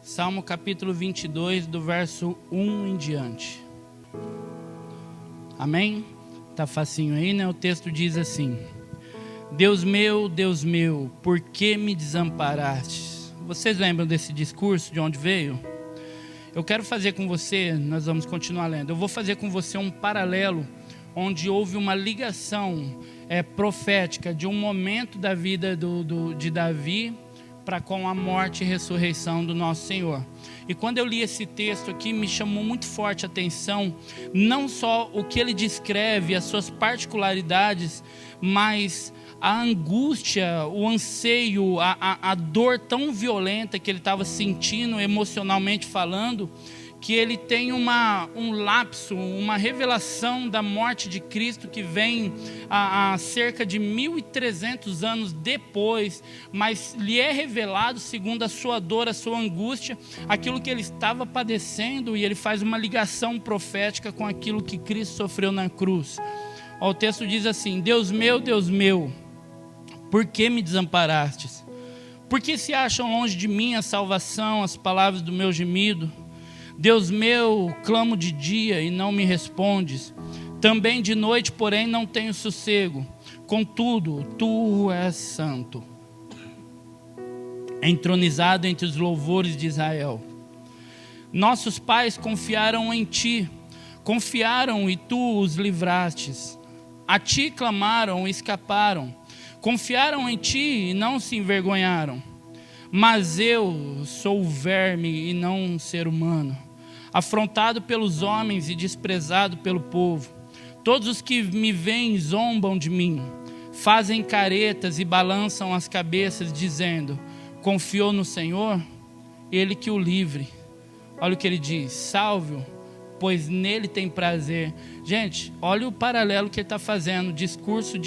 Salmo capítulo 22, do verso 1 em diante. Amém? Tá facinho aí, né? O texto diz assim: Deus meu, por que me desamparaste? Vocês lembram desse discurso, de onde veio? Eu quero fazer com você, nós vamos continuar lendo, eu vou fazer com você um paralelo, onde houve uma ligação profética de um momento da vida de Davi para com a morte e ressurreição do nosso Senhor. E quando eu li esse texto aqui, me chamou muito forte a atenção, não só o que ele descreve, as suas particularidades, mas a angústia, o anseio, a dor tão violenta que ele estava sentindo, emocionalmente falando, que ele tem um lapso, uma revelação da morte de Cristo que vem a cerca de 1.300 anos depois, mas lhe é revelado, segundo a sua dor, a sua angústia, aquilo que ele estava padecendo, e ele faz uma ligação profética com aquilo que Cristo sofreu na cruz. O texto diz assim: Deus meu, por que me desamparastes? Por que se acham longe de mim a salvação, as palavras do meu gemido? Deus meu, clamo de dia e não me respondes. Também de noite, porém, não tenho sossego. Contudo, tu és santo, entronizado entre os louvores de Israel. Nossos pais confiaram em ti, confiaram e tu os livrastes. A ti clamaram e escaparam. Confiaram em ti e não se envergonharam. Mas eu sou o verme e não um ser humano, afrontado pelos homens e desprezado pelo povo. Todos os que me veem zombam de mim, fazem caretas e balançam as cabeças, dizendo: confiou no Senhor? Ele que o livre. Olha o que ele diz: salve-o, pois nele tem prazer. Gente, olha o paralelo que ele está fazendo, discurso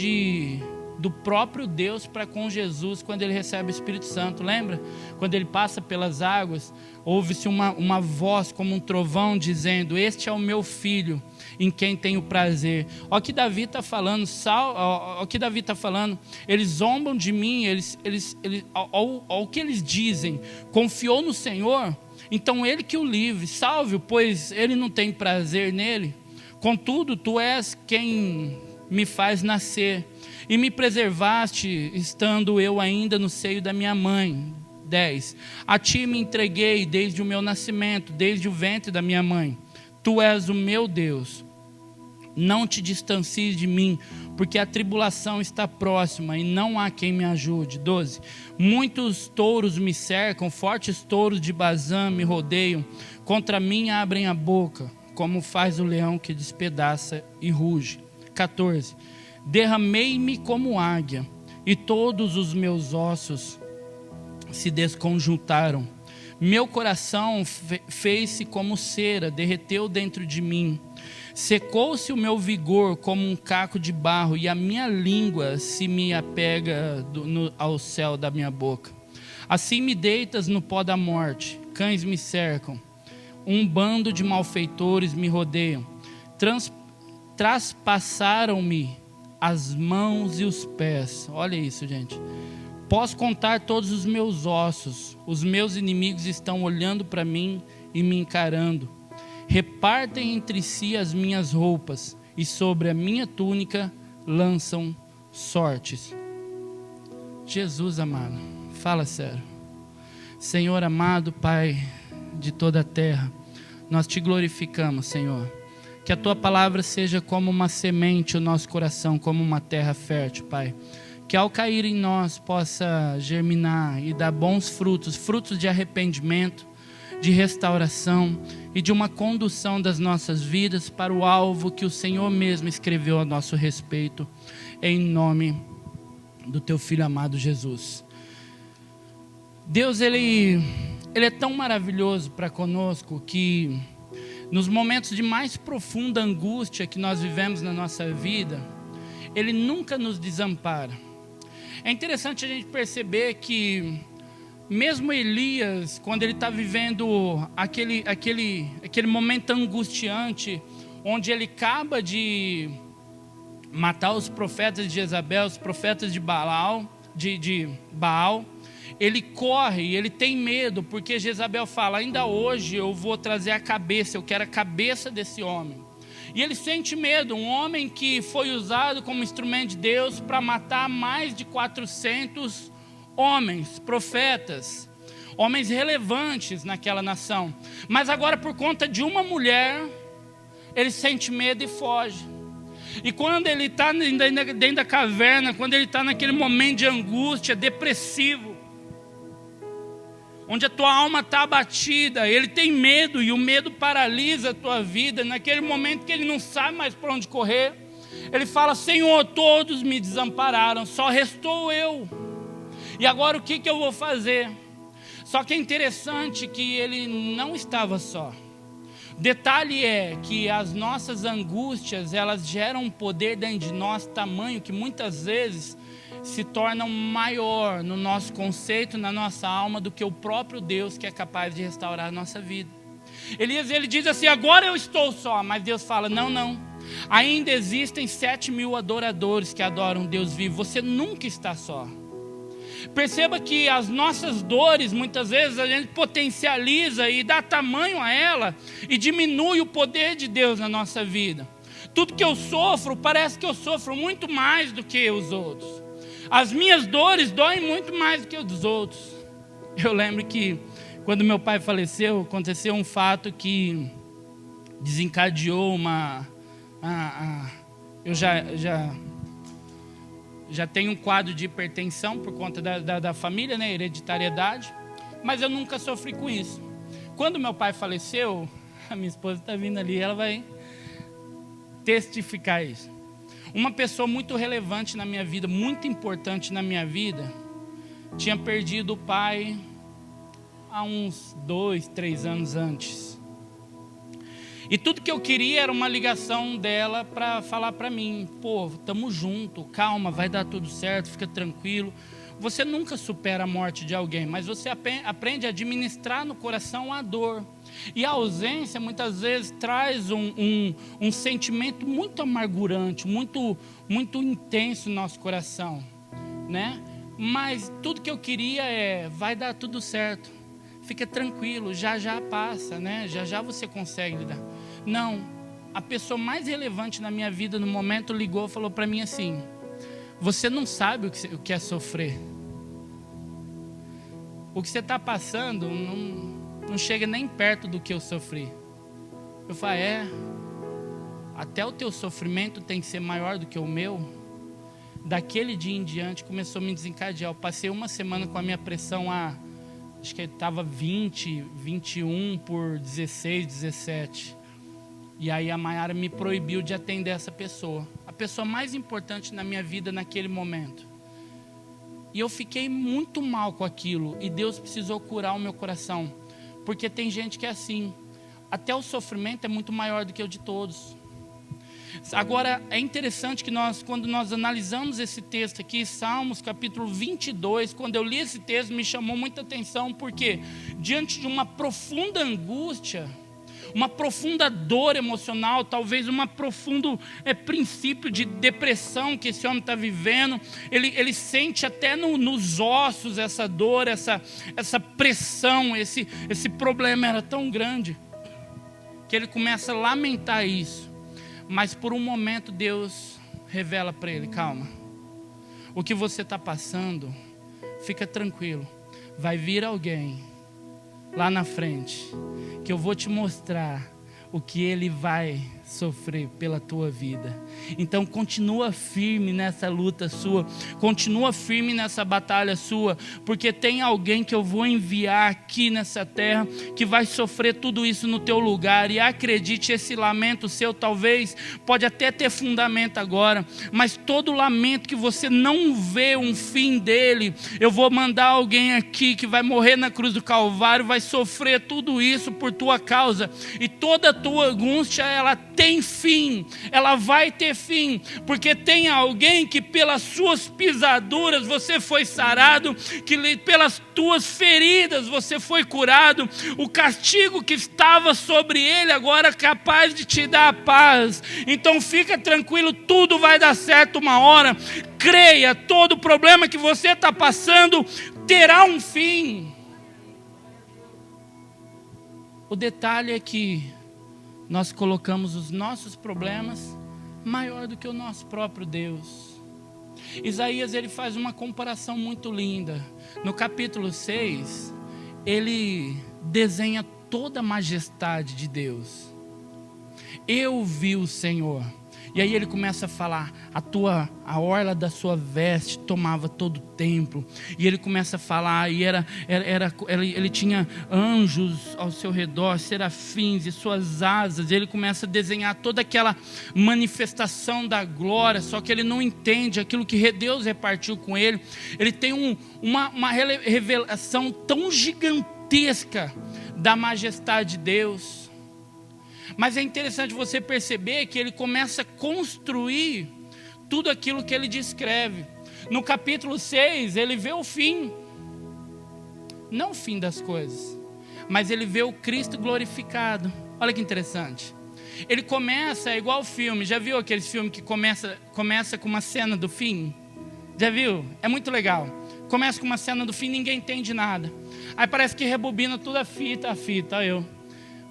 do próprio Deus para com Jesus quando ele recebe o Espírito Santo. Lembra? Quando ele passa pelas águas, ouve-se uma voz como um trovão dizendo: este é o meu filho em quem tenho prazer. Olha o que Davi está falando, eles zombam de mim, olha o que eles dizem: confiou no Senhor, então ele que o livre, salve-o, pois ele não tem prazer nele. Contudo, tu és quem me faz nascer, e me preservaste, estando eu ainda no seio da minha mãe. 10. A ti me entreguei desde o meu nascimento, desde o ventre da minha mãe. Tu és o meu Deus. Não te distancies de mim, porque a tribulação está próxima e não há quem me ajude. 12. Muitos touros me cercam, fortes touros de Bazã me rodeiam. Contra mim abrem a boca, como faz o leão que despedaça e ruge. 14. Derramei-me como águia, e todos os meus ossos se desconjuntaram. Meu coração fez-se como cera, derreteu dentro de mim. Secou-se o meu vigor como um caco de barro, e a minha língua se me apega ao céu da minha boca. Assim me deitas no pó da morte, cães me cercam, um bando de malfeitores me rodeiam. Traspassaram-me as mãos e os pés. Olha isso, gente. Posso contar todos os meus ossos. Os meus inimigos estão olhando para mim e me encarando. Repartem entre si as minhas roupas, e sobre a minha túnica lançam sortes. Jesus amado, fala sério. Senhor amado, Pai de toda a terra, nós te glorificamos, Senhor. Que a tua palavra seja como uma semente no nosso coração, como uma terra fértil, Pai. Que ao cair em nós possa germinar e dar bons frutos, frutos de arrependimento, de restauração e de uma condução das nossas vidas para o alvo que o Senhor mesmo escreveu a nosso respeito, em nome do teu Filho amado Jesus. Deus, Ele é tão maravilhoso para conosco que nos momentos de mais profunda angústia que nós vivemos na nossa vida, Ele nunca nos desampara. É interessante a gente perceber que mesmo Elias, quando ele está vivendo aquele momento angustiante, onde ele acaba de matar os profetas de Jezabel, os profetas de Baal, ele corre, ele tem medo, porque Jezabel fala: ainda hoje eu vou trazer a cabeça, eu quero a cabeça desse homem. E ele sente medo, um homem que foi usado como instrumento de Deus para matar mais de 400 homens, profetas, homens relevantes naquela nação. Mas agora, por conta de uma mulher, ele sente medo e foge. E quando ele está dentro da caverna, quando ele está naquele momento de angústia, depressivo, onde a tua alma está abatida, ele tem medo, e o medo paralisa a tua vida. Naquele momento que ele não sabe mais para onde correr, ele fala: Senhor, todos me desampararam, só restou eu. E agora o que eu vou fazer? Só que é interessante que ele não estava só. Detalhe é que as nossas angústias, elas geram um poder dentro de nós, tamanho que muitas vezes se tornam maior no nosso conceito, na nossa alma, do que o próprio Deus, que é capaz de restaurar a nossa vida. Elias, ele diz assim: agora eu estou só. Mas Deus fala: não, ainda existem 7.000 adoradores que adoram Deus vivo, você nunca está só. Perceba que as nossas dores, muitas vezes a gente potencializa e dá tamanho a ela, e diminui o poder de Deus na nossa vida. Tudo que eu sofro, parece que eu sofro muito mais do que os outros. As minhas dores doem muito mais do que os dos outros. Eu lembro que quando meu pai faleceu, aconteceu um fato que desencadeou eu já tenho um quadro de hipertensão por conta da família, né, hereditariedade, mas eu nunca sofri com isso. Quando meu pai faleceu, a minha esposa está vindo ali, ela vai testificar isso. Uma pessoa muito relevante na minha vida, muito importante na minha vida, tinha perdido o pai há uns 2, 3 anos antes. E tudo que eu queria era uma ligação dela para falar para mim: pô, estamos juntos, calma, vai dar tudo certo, fica tranquilo. Você nunca supera a morte de alguém, mas você aprende a administrar no coração a dor. E a ausência muitas vezes traz um sentimento muito amargurante, muito intenso no nosso coração, né? Mas tudo que eu queria é: vai dar tudo certo, fica tranquilo, já passa, né? Já você consegue lidar. Não, a pessoa mais relevante na minha vida no momento ligou e falou para mim assim: você não sabe o que é sofrer. O que você está passando não chega nem perto do que eu sofri. Eu falei: até o teu sofrimento tem que ser maior do que o meu. Daquele dia em diante começou a me desencadear. Eu passei uma semana com a minha pressão acho que estava 20, 21 por 16, 17. E aí a Maiara me proibiu de atender essa pessoa, a pessoa mais importante na minha vida naquele momento. E eu fiquei muito mal com aquilo, e Deus precisou curar o meu coração, porque tem gente que é assim, até o sofrimento é muito maior do que o de todos. Agora, é interessante que quando nós analisamos esse texto aqui, Salmos capítulo 22, quando eu li esse texto, me chamou muita atenção, porque diante de uma profunda angústia, uma profunda dor emocional, talvez um profundo princípio de depressão que esse homem está vivendo, ele sente até nos ossos essa dor, essa pressão, esse problema era tão grande, que ele começa a lamentar isso. Mas por um momento Deus revela para ele: calma, o que você está passando, fica tranquilo, vai vir alguém lá na frente, que eu vou te mostrar o que ele vai sofrer pela tua vida. Então continua firme nessa luta sua, continua firme nessa batalha sua, porque tem alguém que eu vou enviar aqui nessa terra, que vai sofrer tudo isso no teu lugar. E acredite, esse lamento seu talvez pode até ter fundamento agora, mas todo lamento que você não vê um fim dele, eu vou mandar alguém aqui que vai morrer na cruz do Calvário, vai sofrer tudo isso por tua causa, e toda a tua angústia, ela tem fim, ela vai ter fim, porque tem alguém que pelas suas pisaduras você foi sarado, que pelas tuas feridas você foi curado. O castigo que estava sobre ele agora é capaz de te dar a paz. Então fica tranquilo, tudo vai dar certo uma hora. Creia, todo problema que você está passando terá um fim. O detalhe é que nós colocamos os nossos problemas maior do que o nosso próprio Deus. Isaías, ele faz uma comparação muito linda. No capítulo 6, ele desenha toda a majestade de Deus. Eu vi o Senhor. E aí ele começa a falar, a orla da sua veste tomava todo o templo. E ele começa a falar, e ele tinha anjos ao seu redor, serafins e suas asas. E ele começa a desenhar toda aquela manifestação da glória, só que ele não entende aquilo que Deus repartiu com ele. Ele tem uma revelação tão gigantesca da majestade de Deus. Mas é interessante você perceber que ele começa a construir tudo aquilo que ele descreve. No capítulo 6, ele vê o fim. Não o fim das coisas, mas ele vê o Cristo glorificado. Olha que interessante. Ele começa, é igual o filme. Já viu aqueles filmes que começa com uma cena do fim? Já viu? É muito legal. Começa com uma cena do fim, ninguém entende nada. Aí parece que rebobina toda a fita, olha eu.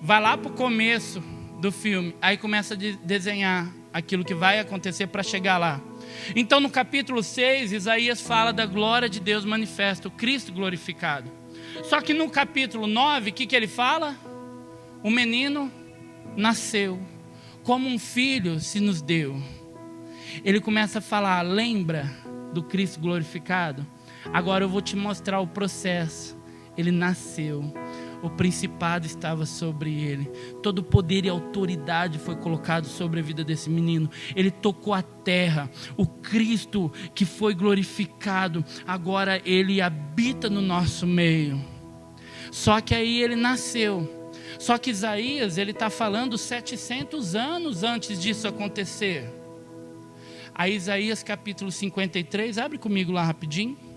Vai lá para o começo do filme, aí começa a desenhar aquilo que vai acontecer para chegar lá. Então no capítulo 6, Isaías fala da glória de Deus manifesta, o Cristo glorificado. Só que no capítulo 9, o que ele fala? O menino nasceu, como um filho se nos deu. Ele começa a falar, lembra do Cristo glorificado? Agora eu vou te mostrar o processo. Ele nasceu. O principado estava sobre ele. Todo poder e autoridade foi colocado sobre a vida desse menino. Ele tocou a terra. O Cristo que foi glorificado, agora ele habita no nosso meio. Só que aí ele nasceu. Só que Isaías, ele está falando 700 anos antes disso acontecer. Aí Isaías capítulo 53, abre comigo lá rapidinho.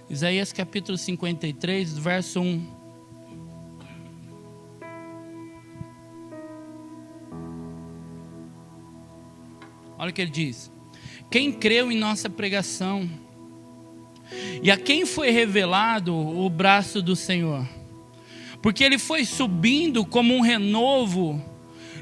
Isaías capítulo 53, verso 1. Olha o que ele diz. Quem creu em nossa pregação, e a quem foi revelado o braço do Senhor? Porque ele foi subindo como um renovo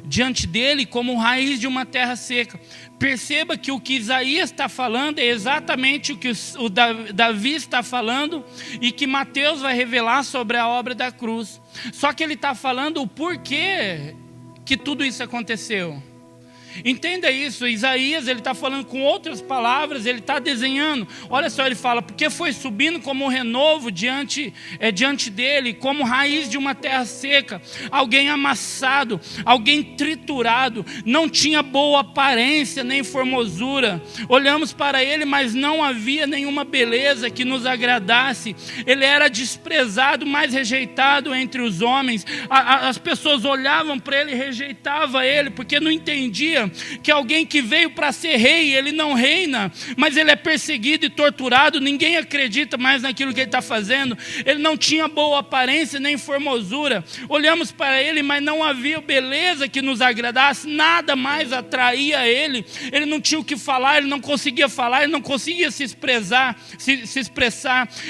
diante dele, como raiz de uma terra seca. Perceba que o que Isaías está falando é exatamente o que o Davi está falando e que Mateus vai revelar sobre a obra da cruz. Só que ele está falando o porquê que tudo isso aconteceu. Entenda isso, Isaías, ele está falando com outras palavras, ele está desenhando. Olha só, ele fala, porque foi subindo como um renovo diante dele, como raiz de uma terra seca, alguém amassado, alguém triturado, não tinha boa aparência nem formosura. Olhamos para ele, mas não havia nenhuma beleza que nos agradasse. Ele era desprezado, mais rejeitado entre os homens. As pessoas olhavam para ele e rejeitavam ele, porque não entendiam que alguém que veio para ser rei, ele não reina, mas ele é perseguido e torturado. Ninguém acredita mais naquilo que ele está fazendo. Ele não tinha boa aparência nem formosura. Olhamos para ele, mas não havia beleza que nos agradasse. Nada mais atraía ele. Ele não tinha o que falar, ele não conseguia falar, ele não conseguia se expressar.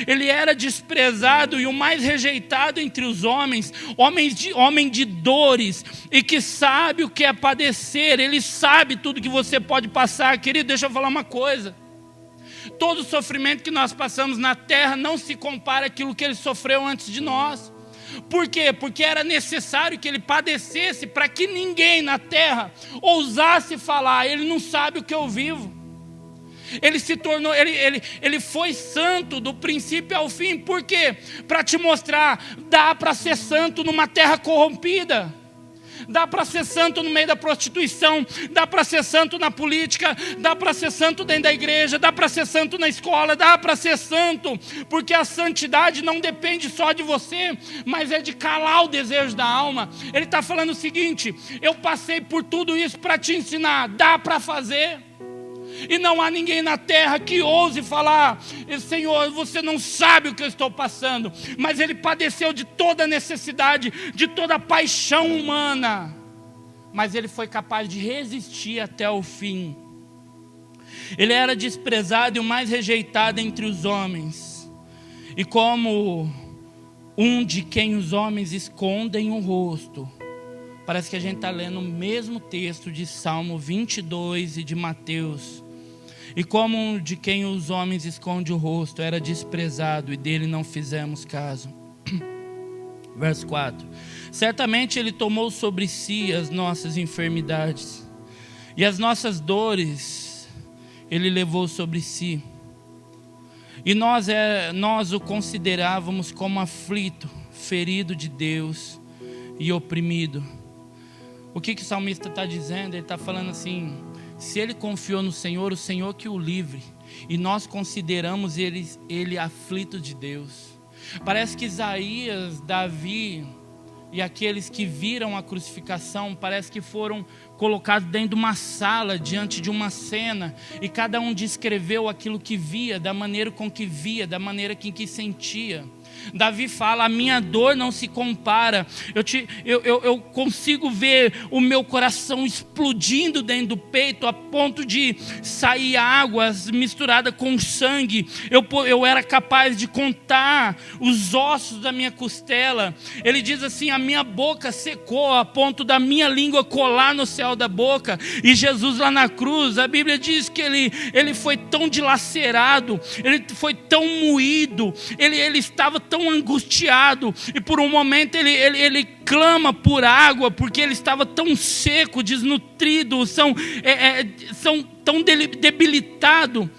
Ele era desprezado e o mais rejeitado entre os homens. Homem de dores e que sabe o que é padecer. Ele sabe tudo que você pode passar. Querido, deixa eu falar uma coisa. Todo o sofrimento que nós passamos na terra não se compara àquilo que ele sofreu antes de nós. Por quê? Porque era necessário que ele padecesse para que ninguém na terra ousasse falar, ele não sabe o que eu vivo. Ele se tornou, ele foi santo do princípio ao fim. Por quê? Para te mostrar, dá para ser santo numa terra corrompida. Dá para ser santo no meio da prostituição, dá para ser santo na política, dá para ser santo dentro da igreja, dá para ser santo na escola, dá para ser santo, porque a santidade não depende só de você, mas é de calar o desejo da alma. Ele está falando o seguinte, eu passei por tudo isso para te ensinar, dá para fazer. E não há ninguém na terra que ouse falar: Senhor, você não sabe o que eu estou passando. Mas ele padeceu de toda necessidade, de toda paixão humana. Mas ele foi capaz de resistir até o fim. Ele era desprezado e o mais rejeitado entre os homens. E como um de quem os homens escondem o rosto. Parece que a gente está lendo o mesmo texto de Salmo 22 e de Mateus. E como um de quem os homens escondem o rosto, era desprezado e dele não fizemos caso. Verso 4. Certamente ele tomou sobre si as nossas enfermidades, e as nossas dores ele levou sobre si. E nós o considerávamos como aflito, ferido de Deus e oprimido. O que o salmista está dizendo? Ele está falando assim: se ele confiou no Senhor, o Senhor que o livre. E nós consideramos ele aflito de Deus. Parece que Isaías, Davi e aqueles que viram a crucificação, parece que foram colocados dentro de uma sala, diante de uma cena, e cada um descreveu aquilo que via, da maneira com que via, da maneira com que sentia. Davi fala: a minha dor não se compara. Eu consigo ver o meu coração explodindo dentro do peito, a ponto de sair águas misturada com sangue. Eu era capaz de contar os ossos da minha costela. Ele diz assim: a minha boca secou a ponto da minha língua colar no céu da boca. E Jesus lá na cruz, a Bíblia diz que ele foi tão dilacerado, ele foi tão moído, ele estava tão angustiado, e por um momento ele clama por água, porque ele estava tão seco, desnutrido, tão debilitado,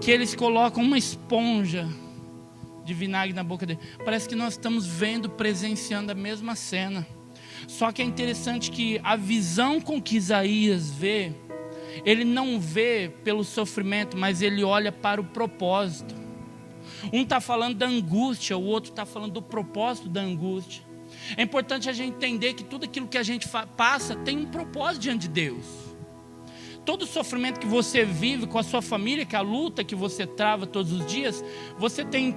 que eles colocam uma esponja de vinagre na boca dele. Parece que nós estamos presenciando a mesma cena. Só que é interessante que a visão com que Isaías vê, ele não vê pelo sofrimento, mas ele olha para o propósito. Um está falando da angústia, o outro está falando do propósito da angústia. É importante a gente entender que tudo aquilo que a gente passa tem um propósito diante de Deus. Todo o sofrimento que você vive com a sua família, que é a luta que você trava todos os dias, você tem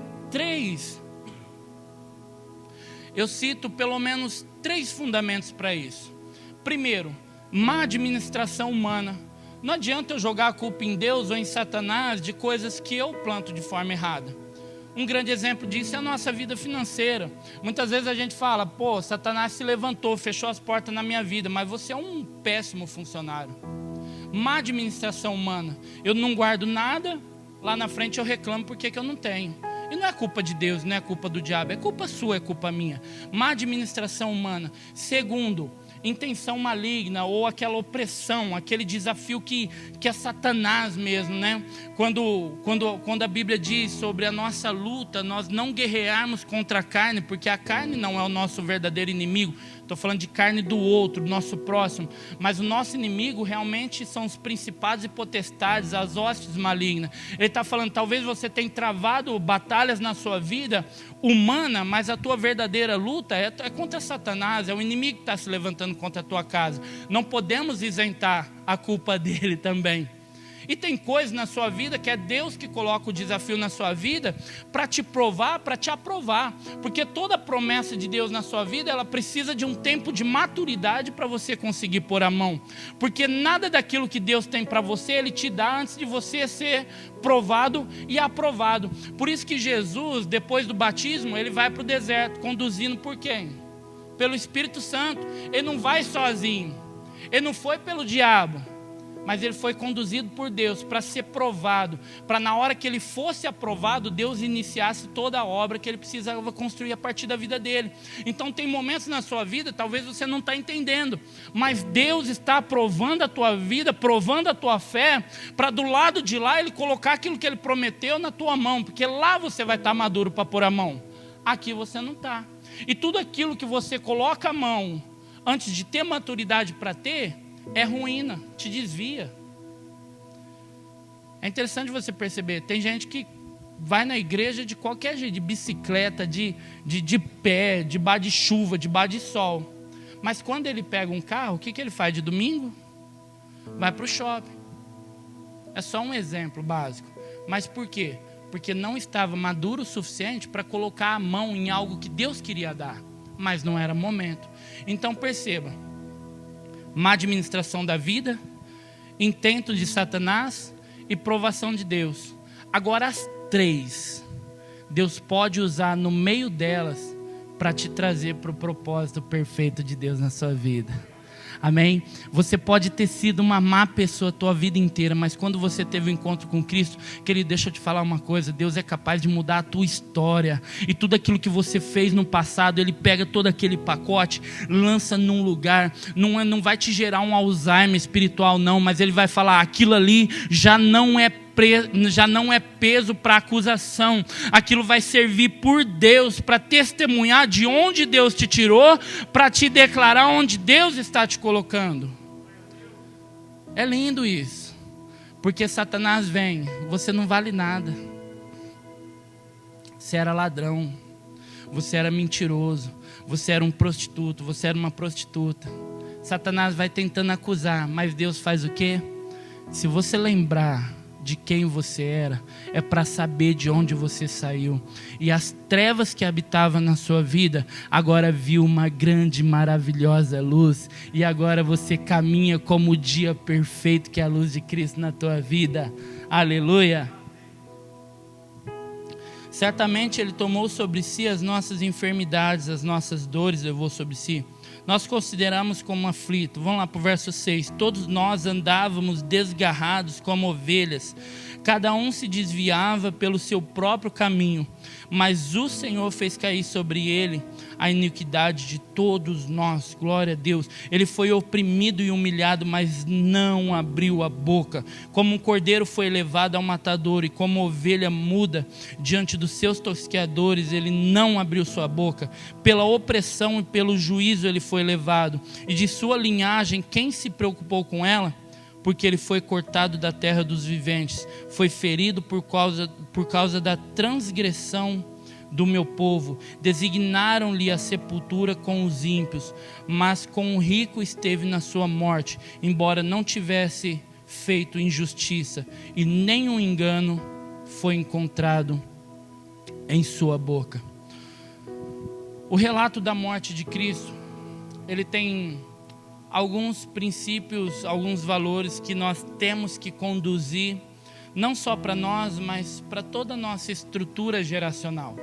eu cito pelo menos 3 fundamentos para isso. Primeiro, má administração humana. Não adianta eu jogar a culpa em Deus ou em Satanás de coisas que eu planto de forma errada. Um grande exemplo disso é a nossa vida financeira. Muitas vezes a gente fala: pô, Satanás se levantou, fechou as portas na minha vida, mas você é um péssimo funcionário. Má administração humana. Eu não guardo nada, lá na frente eu reclamo porque que eu não tenho. E não é culpa de Deus, não é culpa do diabo, é culpa sua, é culpa minha. Má administração humana. Segundo, intenção maligna, ou aquela opressão, aquele desafio que é Satanás mesmo, né? Quando a Bíblia diz sobre a nossa luta, nós não guerrearmos contra a carne, porque a carne não é o nosso verdadeiro inimigo. Estou falando de carne do outro, do nosso próximo. Mas o nosso inimigo realmente são os principados e potestades, as hostes malignas. Ele está falando: talvez você tenha travado batalhas na sua vida humana, mas a tua verdadeira luta é contra Satanás, é o inimigo que está se levantando contra a tua casa. Não podemos isentar a culpa dele também. E tem coisas na sua vida que é Deus que coloca o desafio na sua vida para te provar, para te aprovar. Porque toda promessa de Deus na sua vida, ela precisa de um tempo de maturidade para você conseguir pôr a mão. Porque nada daquilo que Deus tem para você, Ele te dá antes de você ser provado e aprovado. Por isso que Jesus, depois do batismo, Ele vai para o deserto, conduzindo por quem? Pelo Espírito Santo. Ele não vai sozinho. Ele não foi pelo diabo. Mas ele foi conduzido por Deus para ser provado, para na hora que ele fosse aprovado, Deus iniciasse toda a obra que ele precisava construir a partir da vida dele. Então tem momentos na sua vida, talvez você não está entendendo, mas Deus está provando a tua vida, provando a tua fé, para do lado de lá ele colocar aquilo que ele prometeu na tua mão, porque lá você vai estar maduro para pôr a mão, aqui você não está. E tudo aquilo que você coloca a mão, antes de ter maturidade para ter, é ruína, te desvia. É interessante você perceber, tem gente que vai na igreja de qualquer jeito, de bicicleta, de pé, debaixo de chuva, debaixo de sol. Mas quando ele pega um carro, o que ele faz de domingo? Vai para o shopping. É só um exemplo básico. Mas por quê? Porque não estava maduro o suficiente para colocar a mão em algo que Deus queria dar, mas não era momento. Então perceba, má administração da vida, intento de Satanás e provação de Deus. Agora as três, Deus pode usar no meio delas para te trazer para o propósito perfeito de Deus na sua vida. Amém? Você pode ter sido uma má pessoa a tua vida inteira, mas quando você teve um encontro com Cristo, querido, deixa eu te falar uma coisa, Deus é capaz de mudar a tua história, e tudo aquilo que você fez no passado, Ele pega todo aquele pacote, lança num lugar, não vai te gerar um Alzheimer espiritual não, mas Ele vai falar, aquilo ali já não é peso para acusação, aquilo vai servir por Deus para testemunhar de onde Deus te tirou, para te declarar onde Deus está te colocando. É lindo isso, porque Satanás vem, você não vale nada, você era ladrão, você era mentiroso, você era um prostituto, você era uma prostituta. Satanás vai tentando acusar, mas Deus faz o quê? Se você lembrar de quem você era, é para saber de onde você saiu. E as trevas que habitavam na sua vida, agora viu uma grande, maravilhosa luz. E agora você caminha como o dia perfeito que é a luz de Cristo na tua vida. Aleluia! Certamente Ele tomou sobre si as nossas enfermidades, as nossas dores levou sobre si. Nós consideramos como aflito. Vamos lá para o verso 6. Todos nós andávamos desgarrados como ovelhas. Cada um se desviava pelo seu próprio caminho. Mas o Senhor fez cair sobre ele a iniquidade de todos nós. Glória a Deus. Ele foi oprimido e humilhado, mas não abriu a boca. Como um cordeiro foi levado ao matadouro, e como ovelha muda diante dos seus tosqueadores, ele não abriu sua boca. Pela opressão e pelo juízo ele foi levado. E de sua linhagem, quem se preocupou com ela? Porque ele foi cortado da terra dos viventes, foi ferido por causa da transgressão do meu povo. Designaram-lhe a sepultura com os ímpios, mas com o rico esteve na sua morte, embora não tivesse feito injustiça, e nenhum engano foi encontrado em sua boca. O relato da morte de Cristo, ele tem alguns princípios, alguns valores que nós temos que conduzir, não só para nós, mas para toda a nossa estrutura geracional.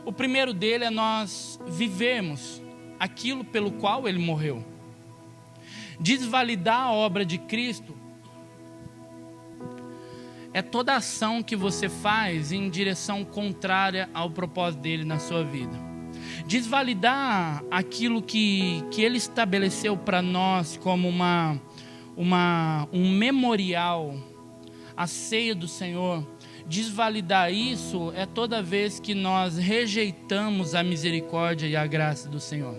O primeiro dele é nós vivermos aquilo pelo qual Ele morreu. Desvalidar a obra de Cristo é toda ação que você faz em direção contrária ao propósito dele na sua vida. Desvalidar aquilo que Ele estabeleceu para nós como um memorial, a ceia do Senhor. Desvalidar isso é toda vez que nós rejeitamos a misericórdia e a graça do Senhor.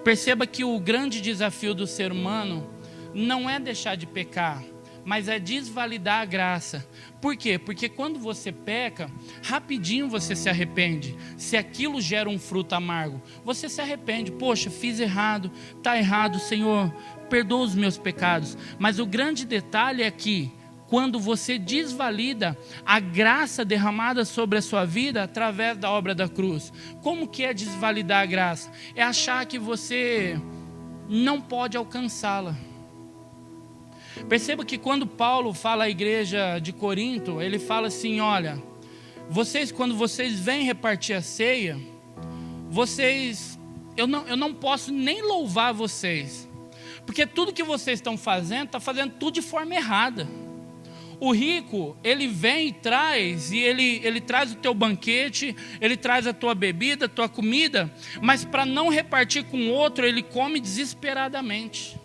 Perceba que o grande desafio do ser humano não é deixar de pecar, mas é desvalidar a graça. Por quê? Porque quando você peca, rapidinho você se arrepende. Se aquilo gera um fruto amargo, você se arrepende. Poxa, fiz errado, está errado, Senhor, perdoa os meus pecados. Mas o grande detalhe é que, quando você desvalida a graça derramada sobre a sua vida através da obra da cruz. Como que é desvalidar a graça? É achar que você não pode alcançá-la. Perceba que quando Paulo fala à igreja de Corinto, ele fala assim, olha, quando vocês vêm repartir a ceia, eu não posso nem louvar vocês, porque tudo que vocês estão fazendo, está fazendo tudo de forma errada. O rico, ele vem e traz, e ele traz o teu banquete, ele traz a tua bebida, a tua comida, mas para não repartir com o outro, ele come desesperadamente.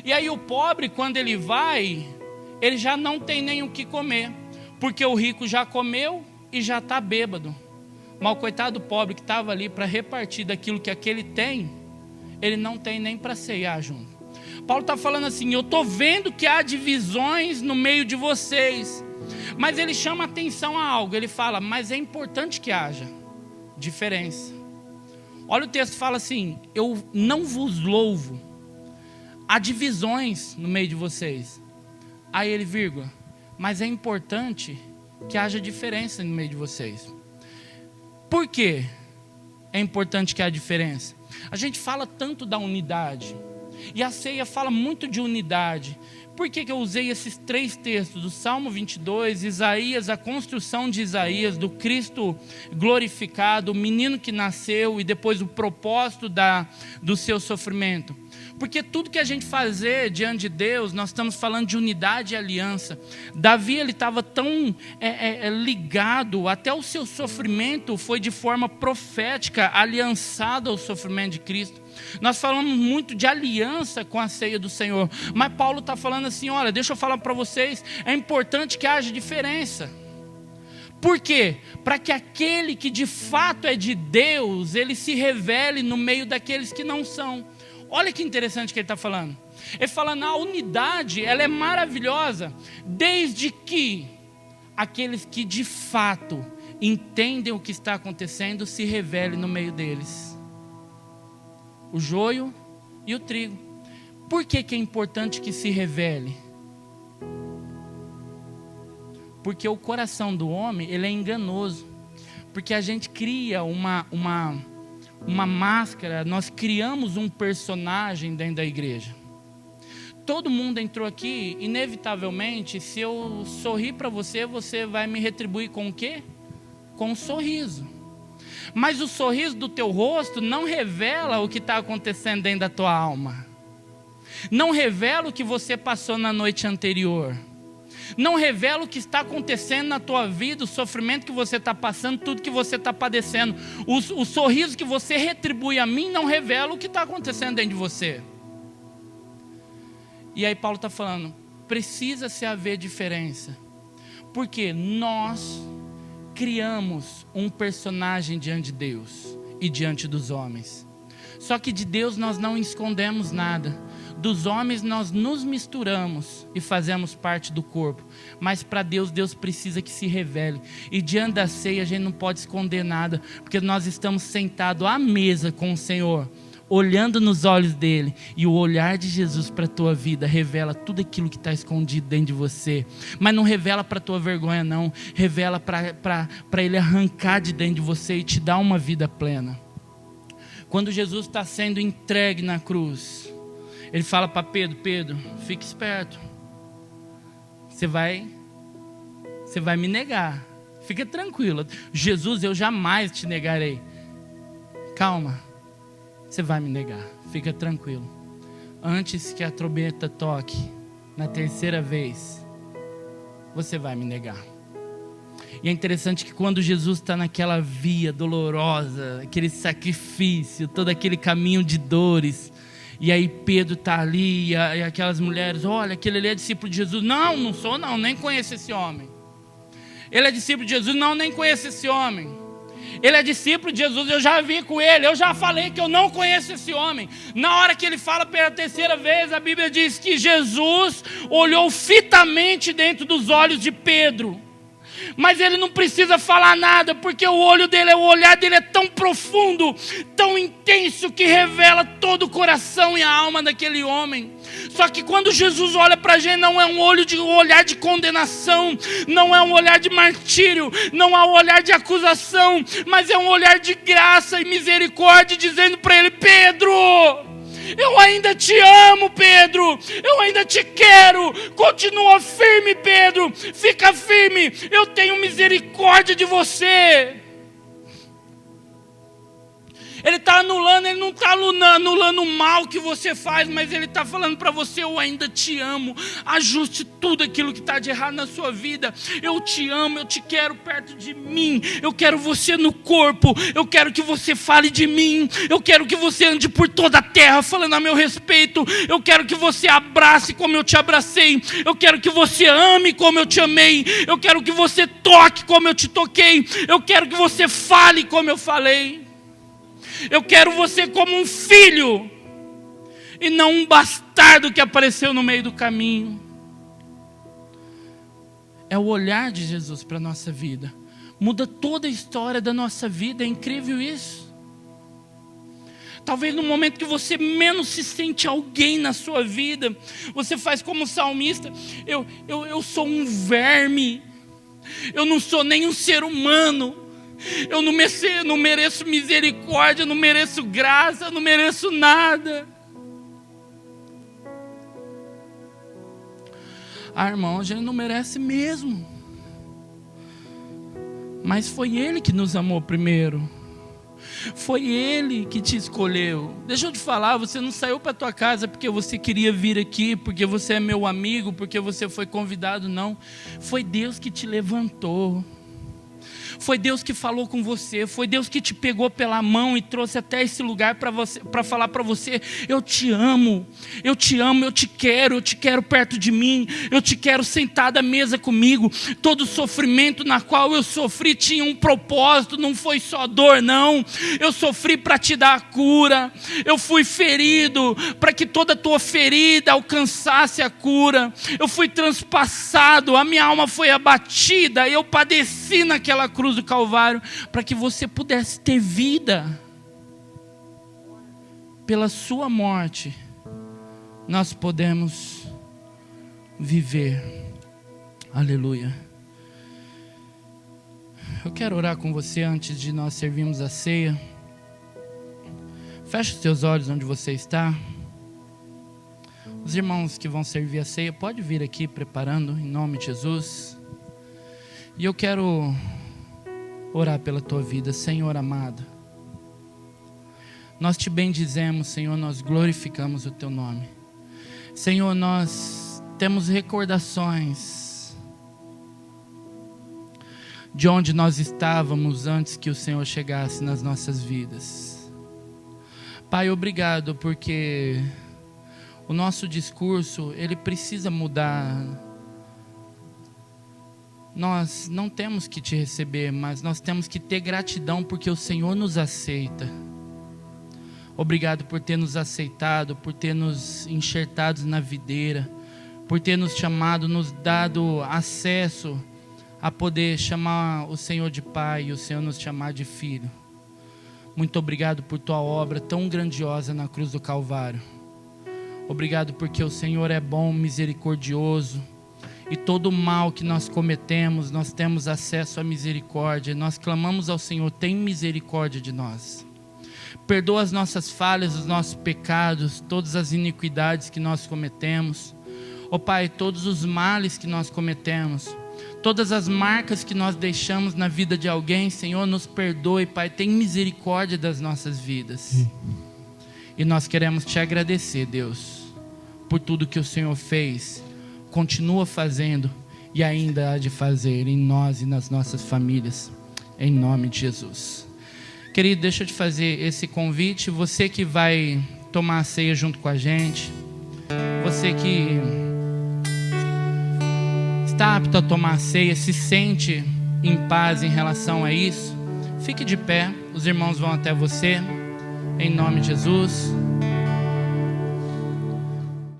E aí o pobre, quando ele vai, ele já não tem nem o que comer, porque o rico já comeu e já está bêbado. Mas o coitado pobre que estava ali para repartir daquilo que aquele tem, ele não tem nem para ceiar junto. Paulo está falando assim, eu estou vendo que há divisões no meio de vocês, mas ele chama atenção a algo, ele fala, mas é importante que haja diferença. Olha o texto, fala assim, eu não vos louvo, há divisões no meio de vocês. Aí ele, vírgula, mas é importante que haja diferença no meio de vocês. Por quê? É importante que haja diferença. A gente fala tanto da unidade, e a ceia fala muito de unidade. Por que eu usei esses 3 textos, do Salmo 22, Isaías, a construção de Isaías, do Cristo glorificado, o menino que nasceu e depois o propósito do seu sofrimento? Porque tudo que a gente fazer diante de Deus, nós estamos falando de unidade e aliança. Davi, ele estava tão ligado, até o seu sofrimento foi de forma profética, aliançado ao sofrimento de Cristo. Nós falamos muito de aliança com a ceia do Senhor, mas Paulo está falando assim, olha, deixa eu falar para vocês, é importante que haja diferença. Por quê? Para que aquele que de fato é de Deus, ele se revele no meio daqueles que não são. Olha que interessante que ele está falando. Ele fala, a unidade, ela é maravilhosa, desde que aqueles que de fato entendem o que está acontecendo, se revelem no meio deles. O joio e o trigo. Por que é importante que se revele? Porque o coração do homem, ele é enganoso. Porque a gente cria uma máscara, nós criamos um personagem dentro da igreja. Todo mundo entrou aqui, inevitavelmente, se eu sorrir para você, você vai me retribuir com o quê? Com um sorriso. Mas o sorriso do teu rosto não revela o que está acontecendo dentro da tua alma. Não revela o que você passou na noite anterior. Não revela o que está acontecendo na tua vida, o sofrimento que você está passando, tudo que você está padecendo. O sorriso que você retribui a mim não revela o que está acontecendo dentro de você. E aí Paulo está falando, precisa-se haver diferença. Porque nós criamos um personagem diante de Deus e diante dos homens. Só que de Deus nós não escondemos nada. Dos homens nós nos misturamos e fazemos parte do corpo. Mas para Deus, Deus precisa que se revele. E diante da ceia a gente não pode esconder nada. Porque nós estamos sentados à mesa com o Senhor, olhando nos olhos dele. E o olhar de Jesus para a tua vida revela tudo aquilo que está escondido dentro de você. Mas não revela para a tua vergonha não. Revela para ele arrancar de dentro de você e te dar uma vida plena. Quando Jesus está sendo entregue na cruz, ele fala para Pedro, Pedro, fique esperto. Você vai me negar. Fica tranquilo. Jesus, eu jamais te negarei. Calma. Você vai me negar. Fica tranquilo. Antes que a trombeta toque, na 3ª vez, você vai me negar. E é interessante que quando Jesus está naquela via dolorosa, aquele sacrifício, todo aquele caminho de dores, e aí Pedro está ali, e aquelas mulheres, olha, aquele ali é discípulo de Jesus. Não, não sou não, nem conheço esse homem. Ele é discípulo de Jesus? Não, nem conheço esse homem. Ele é discípulo de Jesus, eu já vi com ele, eu já falei que eu não conheço esse homem. Na hora que ele fala pela 3ª vez, a Bíblia diz que Jesus olhou fitamente dentro dos olhos de Pedro. Mas ele não precisa falar nada, porque o olho dele, o olhar dele é tão profundo, tão intenso, que revela todo o coração e a alma daquele homem. Só que quando Jesus olha para a gente, não é um olhar de condenação, não é um olhar de martírio, não é um olhar de acusação, mas é um olhar de graça e misericórdia, dizendo para ele, Pedro, eu ainda te amo, Pedro. Eu ainda te quero. Continua firme, Pedro. Fica firme. Eu tenho misericórdia de você. Ele está anulando, ele não está anulando o mal que você faz, mas ele está falando para você, eu ainda te amo. Ajuste tudo aquilo que está de errado na sua vida. Eu te amo, eu te quero perto de mim. Eu quero você no corpo. Eu quero que você fale de mim. Eu quero que você ande por toda a terra falando a meu respeito. Eu quero que você abrace como eu te abracei. Eu quero que você ame como eu te amei. Eu quero que você toque como eu te toquei. Eu quero que você fale como eu falei. Eu quero você como um filho e não um bastardo que apareceu no meio do caminho. É o olhar de Jesus para a nossa vida. Muda toda a história da nossa vida, é incrível isso. Talvez no momento que você menos se sente alguém na sua vida, você faz como o salmista: eu sou um verme, eu não sou nem um ser humano, eu não mereço misericórdia, eu não mereço graça, eu não mereço nada. Irmão, a gente não merece mesmo, mas foi Ele que nos amou primeiro. Foi Ele que te escolheu. Deixa eu te falar, você não saiu para tua casa porque você queria vir aqui, porque você é meu amigo, porque você foi convidado, não. Foi Deus que te levantou. Foi Deus que falou com você, foi Deus que te pegou pela mão e trouxe até esse lugar para falar para você: eu te amo, eu te amo, eu te quero perto de mim, eu te quero sentado à mesa comigo. Todo o sofrimento na qual eu sofri tinha um propósito, não foi só dor, não. Eu sofri para te dar a cura, eu fui ferido para que toda a tua ferida alcançasse a cura. Eu fui transpassado, a minha alma foi abatida, eu padeci naquela cruz do Calvário, para que você pudesse ter vida. Pela sua morte, nós podemos viver. Aleluia. Eu quero orar com você antes de nós servirmos a ceia. Feche os seus olhos onde você está. Os irmãos que vão servir a ceia, pode vir aqui preparando, em nome de Jesus. E eu quero orar pela tua vida, Senhor amado. Nós te bendizemos, Senhor, nós glorificamos o teu nome. Senhor, nós temos recordações de onde nós estávamos antes que o Senhor chegasse nas nossas vidas. Pai, obrigado, porque o nosso discurso, ele precisa mudar. Nós não temos que te receber, mas nós temos que ter gratidão porque o Senhor nos aceita. Obrigado por ter nos aceitado, por ter nos enxertado na videira, por ter nos chamado, nos dado acesso a poder chamar o Senhor de Pai e o Senhor nos chamar de Filho. Muito obrigado por tua obra tão grandiosa na cruz do Calvário. Obrigado porque o Senhor é bom, misericordioso. E todo o mal que nós cometemos, nós temos acesso à misericórdia. Nós clamamos ao Senhor: tem misericórdia de nós. Perdoa as nossas falhas, os nossos pecados, todas as iniquidades que nós cometemos. Ó Pai, todos os males que nós cometemos, todas as marcas que nós deixamos na vida de alguém, Senhor, nos perdoe, Pai. Tem misericórdia das nossas vidas. E nós queremos te agradecer, Deus, por tudo que o Senhor fez, continua fazendo e ainda há de fazer em nós e nas nossas famílias, em nome de Jesus. Querido, deixa eu te fazer esse convite. Você que vai tomar a ceia junto com a gente, você que está apto a tomar a ceia, se sente em paz em relação a isso, fique de pé, os irmãos vão até você, em nome de Jesus.